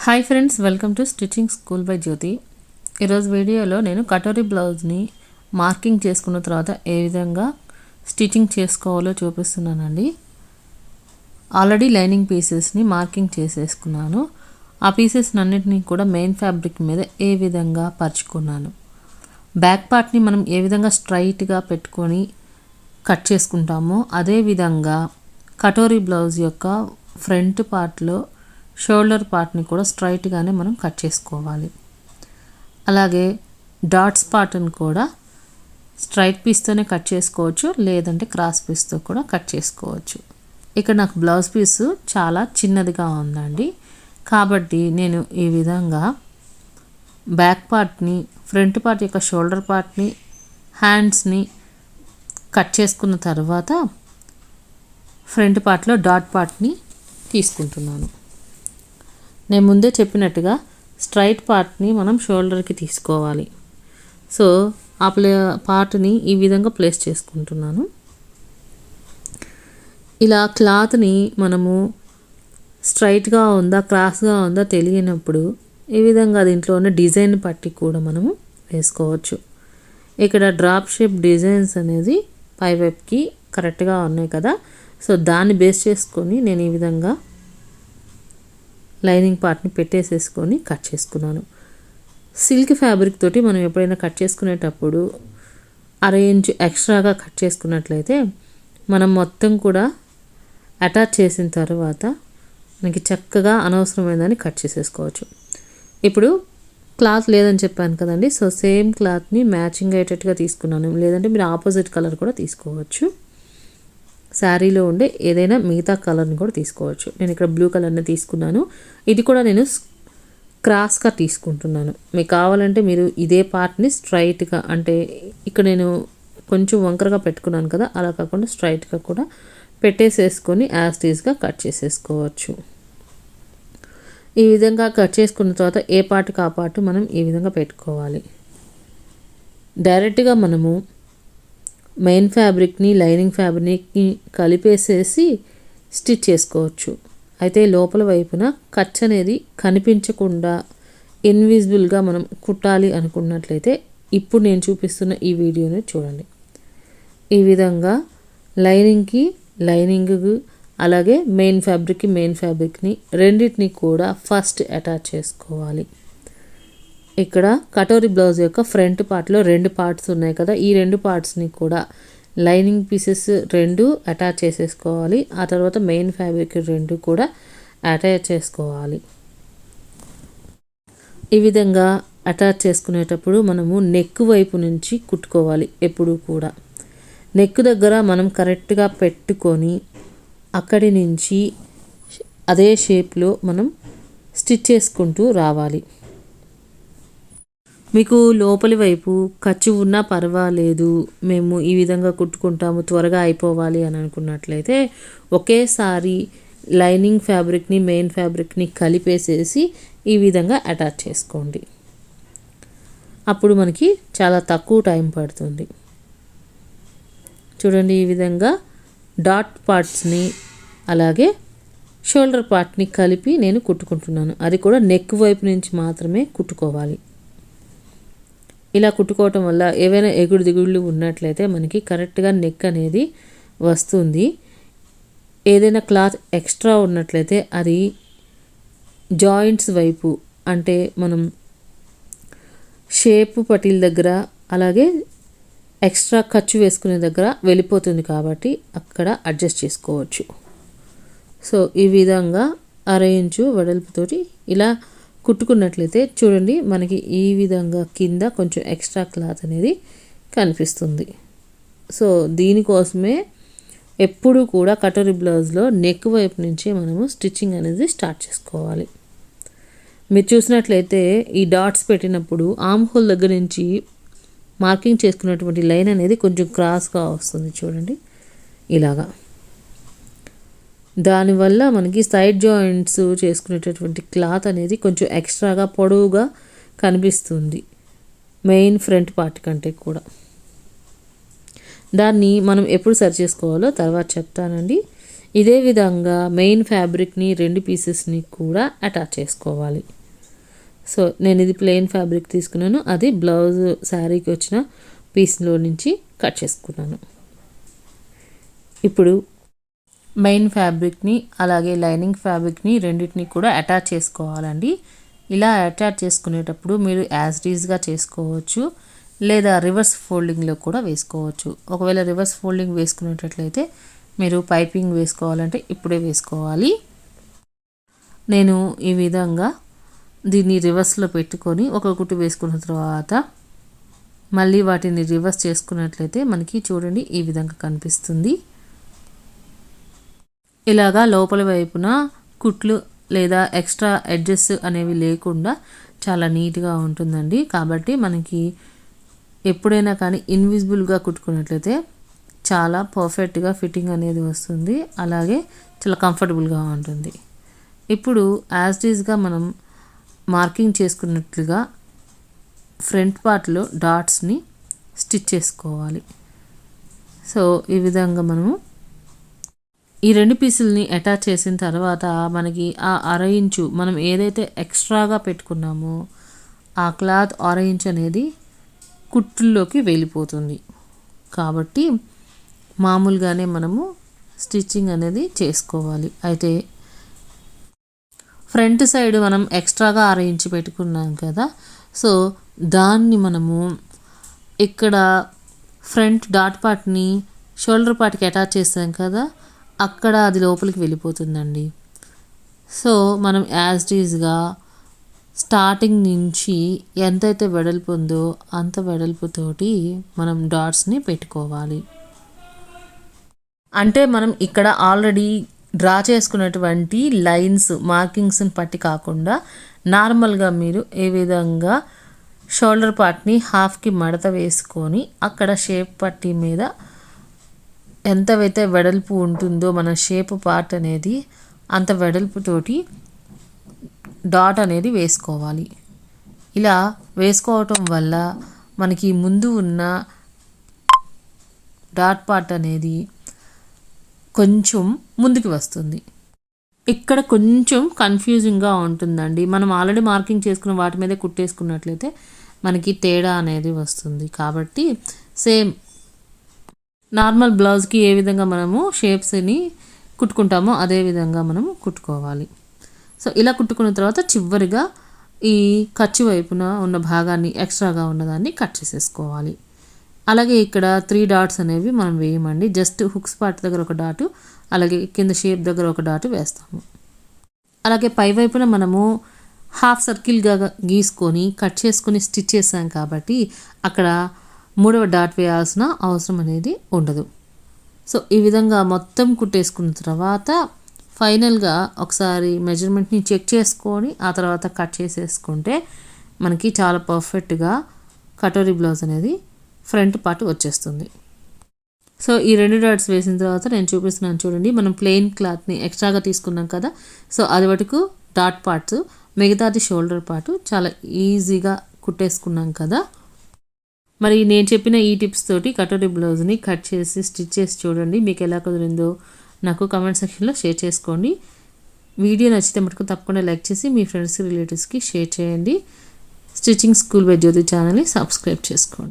Hi friends, welcome to stitching school by Jyoti. ఈరోజు వీడియోలో నేను కటోరీ బ్లౌజ్ని మార్కింగ్ చేసుకున్న తర్వాత ఏ విధంగా స్టిచ్చింగ్ చేసుకోవాలో చూపిస్తున్నానండి. ఆల్రెడీ లైనింగ్ పీసెస్ని మార్కింగ్ చేసేసుకున్నాను. ఆ పీసెస్ అన్నింటినీ కూడా మెయిన్ ఫ్యాబ్రిక్ మీద ఏ విధంగా పరుచుకున్నాను. బ్యాక్ పార్ట్ని మనం ఏ విధంగా స్ట్రైట్గా పెట్టుకొని కట్ చేసుకుంటామో అదేవిధంగా కటోరీ బ్లౌజ్ యొక్క ఫ్రంట్ పార్ట్లో షోల్డర్ పార్ట్ని కూడా స్ట్రైట్గానే మనం కట్ చేసుకోవాలి. అలాగే డాట్స్ పార్ట్ని కూడా స్ట్రైట్ పీస్తోనే కట్ చేసుకోవచ్చు, లేదంటే క్రాస్ పీస్తో కూడా కట్ చేసుకోవచ్చు. ఇక్కడ నాకు బ్లౌజ్ పీసు చాలా చిన్నదిగా ఉందండి, కాబట్టి నేను ఈ విధంగా బ్యాక్ పార్ట్ని, ఫ్రంట్ పార్ట్ యొక్క షోల్డర్ పార్ట్ని, హ్యాండ్స్ని కట్ చేసుకున్న తర్వాత ఫ్రంట్ పార్ట్లో డాట్ పార్ట్ని తీసుకుంటున్నాను. నేను ముందే చెప్పినట్టుగా స్ట్రైట్ పార్ట్ని మనం షోల్డర్కి తీసుకోవాలి. సో ఆ పార్ట్ని ఈ విధంగా ప్లేస్ చేసుకుంటున్నాను. ఇలా క్లాత్ని మనము స్ట్రైట్గా ఉందా క్రాస్గా ఉందా తెలియనప్పుడు ఈ విధంగా దీంట్లో ఉన్న డిజైన్ పట్టి కూడా మనము వేసుకోవచ్చు. ఇక్కడ డ్రాప్ షేప్ డిజైన్స్ అనేది పైవైపుకి కరెక్ట్గా ఉన్నాయి కదా, సో దాన్ని బేస్ చేసుకొని నేను ఈ విధంగా లైనింగ్ పార్ట్ని పెట్టేసేసుకొని కట్ చేసుకున్నాను. సిల్క్ ఫ్యాబ్రిక్ తోటి మనం ఎప్పుడైనా కట్ చేసుకునేటప్పుడు అర ఇంచు ఎక్స్ట్రాగా కట్ చేసుకున్నట్లయితే మనం మొత్తం కూడా అటాచ్ చేసిన తర్వాత మనకి చక్కగా అనవసరమైనదని కట్ చేసేసుకోవచ్చు. ఇప్పుడు క్లాత్ లేదని చెప్పాను కదండి, సో సేమ్ క్లాత్ని మ్యాచింగ్ అయ్యేటట్టుగా తీసుకున్నాను, లేదంటే మీరు ఆపోజిట్ కలర్ కూడా తీసుకోవచ్చు. శారీలో ఉండే ఏదైనా మిగతా కలర్ని కూడా తీసుకోవచ్చు. నేను ఇక్కడ బ్లూ కలర్ని తీసుకున్నాను. ఇది కూడా నేను క్రాస్గా తీసుకుంటున్నాను. మీకు కావాలంటే మీరు ఇదే పార్ట్ని స్ట్రైట్గా, అంటే ఇక్కడ నేను కొంచెం వంకరగా పెట్టుకున్నాను కదా, అలా కాకుండా స్ట్రైట్గా కూడా పెట్టేసేసుకొని యాజ్ టీజ్గా కట్ చేసేసుకోవచ్చు. ఈ విధంగా కట్ చేసుకున్న తర్వాత ఏ పార్ట్కి ఆ పార్ట్ మనం ఈ విధంగా పెట్టుకోవాలి. డైరెక్ట్గా మనము మెయిన్ ఫ్యాబ్రిక్ని లైనింగ్ ఫ్యాబ్రిక్ని కలిపేసేసి స్టిచ్ చేసుకోవచ్చు. అయితే లోపల వైపున ఖర్చు అనేది కనిపించకుండా ఇన్విజిబుల్గా మనం కుట్టాలి అనుకున్నట్లయితే ఇప్పుడు నేను చూపిస్తున్న ఈ వీడియోని చూడండి. ఈ విధంగా లైనింగ్కి లైనింగ్, అలాగే మెయిన్ ఫ్యాబ్రిక్ని రెండింటిని కూడా ఫస్ట్ అటాచ్ చేసుకోవాలి. ఇక్కడ కటోరీ బ్లౌజ్ యొక్క ఫ్రంట్ పార్ట్లో 2 పార్ట్స్ ఉన్నాయి కదా, ఈ 2 పార్ట్స్ని కూడా లైనింగ్ పీసెస్ 2 అటాచ్ చేసేసుకోవాలి. ఆ తర్వాత మెయిన్ ఫ్యాబ్రిక్ 2 కూడా అటాచ్ చేసుకోవాలి. ఈ విధంగా అటాచ్ చేసుకునేటప్పుడు మనము నెక్ వైపు నుంచి కుట్టుకోవాలి. ఎప్పుడు కూడా నెక్ దగ్గర మనం కరెక్ట్గా పెట్టుకొని అక్కడి నుంచి అదే షేప్లో మనం స్టిచ్ చేసుకుంటూ రావాలి. మీకు లోపలి వైపు ఖర్చు ఉన్నా పర్వాలేదు, మేము ఈ విధంగా కుట్టుకుంటాము త్వరగా అయిపోవాలి అని అనుకున్నట్లయితే ఒకేసారి లైనింగ్ ఫ్యాబ్రిక్ని మెయిన్ ఫ్యాబ్రిక్ని కలిపేసేసి ఈ విధంగా అటాచ్ చేసుకోండి. అప్పుడు మనకి చాలా తక్కువ టైం పడుతుంది. చూడండి, ఈ విధంగా డాట్ పార్ట్స్ని అలాగే షోల్డర్ పార్ట్ని కలిపి నేను కుట్టుకుంటున్నాను. అది కూడా నెక్ వైపు నుంచి మాత్రమే కుట్టుకోవాలి. ఇలా కుట్టుకోవటం వల్ల ఏవైనా ఎగుడు దిగుళ్ళు ఉన్నట్లయితే మనకి కరెక్ట్గా నెక్ అనేది వస్తుంది. ఏదైనా క్లాత్ ఎక్స్ట్రా ఉన్నట్లయితే అది జాయింట్స్ వైపు, అంటే మనం షేపు పట్టీల దగ్గర అలాగే ఎక్స్ట్రా ఖర్చు వేసుకునే దగ్గర వెళ్ళిపోతుంది, కాబట్టి అక్కడ అడ్జస్ట్ చేసుకోవచ్చు. సో ఈ విధంగా అర ఇంచు వెడల్పుతోటి ఇలా కుట్టుకున్నట్లయితే చూడండి, మనకి ఈ విధంగా కింద కొంచెం ఎక్స్ట్రా క్లాత్ అనేది కనిపిస్తుంది. సో దీనికోసమే ఎప్పుడు కూడా కటోరీ బ్లౌజ్లో నెక్ వైపు నుంచి మనము స్టిచ్చింగ్ అనేది స్టార్ట్ చేసుకోవాలి. మీరు చూసినట్లయితే ఈ డాట్స్ పెట్టినప్పుడు ఆర్మ్ హోల్ దగ్గర నుంచి మార్కింగ్ చేసుకున్నటువంటి లైన్ అనేది కొంచెం క్రాస్గా వస్తుంది. చూడండి, ఇలాగా. దానివల్ల మనకి సైడ్ జాయింట్స్ చేసుకునేటటువంటి క్లాత్ అనేది కొంచెం ఎక్స్ట్రాగా పొడవుగా కనిపిస్తుంది మెయిన్ ఫ్రంట్ పార్ట్ కంటే కూడా. దాన్ని మనం ఎప్పుడు సరి చేసుకోవాలో తర్వాత చెప్తానండి. ఇదే విధంగా మెయిన్ ఫ్యాబ్రిక్ని 2 పీసెస్ని కూడా అటాచ్ చేసుకోవాలి. సో నేను ఇది ప్లెయిన్ ఫ్యాబ్రిక్ తీసుకున్నాను, అది బ్లౌజ్ శారీకి వచ్చిన పీస్లో నుంచి కట్ చేసుకున్నాను. ఇప్పుడు మెయిన్ ఫ్యాబ్రిక్ని అలాగే లైనింగ్ ఫ్యాబ్రిక్ని రెండింటిని కూడా అటాచ్ చేసుకోవాలండి. ఇలా అటాచ్ చేసుకునేటప్పుడు మీరు యాజ్ ఈజ్గా చేసుకోవచ్చు, లేదా రివర్స్ ఫోల్డింగ్లో కూడా వేసుకోవచ్చు. ఒకవేళ రివర్స్ ఫోల్డింగ్ వేసుకునేటట్లయితే మీరు పైపింగ్ వేసుకోవాలంటే ఇప్పుడే వేసుకోవాలి. నేను ఈ విధంగా దీన్ని రివర్స్లో పెట్టుకొని ఒక కుట్టు వేసుకున్న తర్వాత మళ్ళీ వాటిని రివర్స్ చేసుకున్నట్లయితే మనకి చూడండి ఈ విధంగా కనిపిస్తుంది. ఇలాగా లోపల వైపున కుట్లు లేదా ఎక్స్ట్రా ఎడ్జెస్ అనేవి లేకుండా చాలా నీట్గా ఉంటుందండి. కాబట్టి మనకి ఎప్పుడైనా కానీ ఇన్విజిబుల్గా కుట్టుకున్నట్లయితే చాలా పర్ఫెక్ట్గా ఫిట్టింగ్ అనేది వస్తుంది, అలాగే చాలా కంఫర్టబుల్గా ఉంటుంది. ఇప్పుడు యాజ్ ఈజ్గా మనం మార్కింగ్ చేసుకున్నట్లుగా ఫ్రంట్ పార్ట్లో డాట్స్ని స్టిచ్ చేసుకోవాలి. సో ఈ విధంగా మనము ఈ 2 పీసుల్ని అటాచ్ చేసిన తర్వాత మనకి ఆ 1/2 ఇంచు మనం ఏదైతే ఎక్స్ట్రాగా పెట్టుకున్నామో ఆ క్లాత్ 1/2 ఇంచ్ అనేది కుట్టుల్లోకి వెళ్ళిపోతుంది. కాబట్టి మామూలుగానే మనము స్టిచ్చింగ్ అనేది చేసుకోవాలి. అయితే ఫ్రంట్ సైడ్ మనం ఎక్స్ట్రాగా 1/2 ఇంచ్ పెట్టుకున్నాం కదా, సో దాన్ని మనము ఇక్కడ ఫ్రంట్ డాట్ పార్ట్ని షోల్డర్ పార్ట్కి అటాచ్ చేస్తాం కదా, అక్కడ అది లోపలికి వెళ్ళిపోతుందండి. సో మనం యాజ్ ఈజ్గా స్టార్టింగ్ నుంచి ఎంతైతే వెడల్పు ఉందో అంత వెడల్పుతోటి మనం డాట్స్ని పెట్టుకోవాలి. అంటే మనం ఇక్కడ ఆల్రెడీ డ్రా చేసుకున్నటువంటి లైన్స్ మార్కింగ్స్ని పట్టి కాకుండా నార్మల్గా మీరు ఏ విధంగా షోల్డర్ పార్ట్ని హాఫ్కి మడత వేసుకొని అక్కడ షేప్ పట్టీ మీద ఎంతవైతే వెడల్పు ఉంటుందో మన షేప్ పార్ట్ అనేది అంత వెడల్పుతోటి డాట్ అనేది వేసుకోవాలి. ఇలా వేసుకోవటం వల్ల మనకి ముందు ఉన్న డాట్ పార్ట్ అనేది కొంచెం ముందుకు వస్తుంది. ఇక్కడ కొంచెం కన్ఫ్యూజింగ్గా ఉంటుందండి. మనం ఆల్రెడీ మార్కింగ్ చేసుకున్న వాటి మీదే కుట్టేసుకున్నట్లయితే మనకి తేడా అనేది వస్తుంది. కాబట్టి సేమ్ నార్మల్ బ్లౌజ్కి ఏ విధంగా మనము షేప్స్ని కుట్టుకుంటామో అదే విధంగా మనము కుట్టుకోవాలి. సో ఇలా కుట్టుకున్న తర్వాత చివరిగా ఈ ఖర్చు వైపున ఉన్న భాగాన్ని ఎక్స్ట్రాగా ఉన్నదాన్ని కట్ చేసేసుకోవాలి. అలాగే ఇక్కడ 3 డాట్స్ అనేవి మనం వేయమండి. జస్ట్ హుక్స్ పార్ట్ దగ్గర ఒక డాటు, అలాగే కింద షేప్ దగ్గర ఒక డాటు వేస్తాము. అలాగే పై వైపున మనము హాఫ్ సర్కిల్గా గీసుకొని కట్ చేసుకొని స్టిచ్ చేసాం కాబట్టి అక్కడ 3వ డాట్ వేయాల్సిన అవసరం అనేది ఉండదు. సో ఈ విధంగా మొత్తం కుట్టేసుకున్న తర్వాత ఫైనల్గా ఒకసారి మెజర్మెంట్ని చెక్ చేసుకొని ఆ తర్వాత కట్ చేసేసుకుంటే మనకి చాలా పర్ఫెక్ట్గా కటోరీ బ్లౌజ్ అనేది ఫ్రంట్ పార్ట్ వచ్చేస్తుంది. సో ఈ 2 డాట్స్ వేసిన తర్వాత నేను చూపిస్తున్నాను చూడండి. మనం ప్లెయిన్ క్లాత్ని ఎక్స్ట్రాగా తీసుకున్నాం కదా, సో అది వరకు డాట్ పార్ట్స్, మిగతాది షోల్డర్ పార్ట్ చాలా ఈజీగా కుట్టేసుకున్నాం కదా. మరి నేను చెప్పిన ఈ టిప్స్ తోటి కటోరీ బ్లౌజ్ని కట్ చేసి స్టిచ్ చేసి చూడండి. మీకు ఎలా కుదిరిందో నాకు కామెంట్ సెక్షన్లో షేర్ చేసుకోండి. వీడియో నచ్చితే మటుకు తప్పకుండా లైక్ చేసి మీ ఫ్రెండ్స్ రిలేటివ్స్కి షేర్ చేయండి. స్టిచ్చింగ్ స్కూల్ బై జ్యోతి ఛానల్ని సబ్స్క్రైబ్ చేసుకోండి.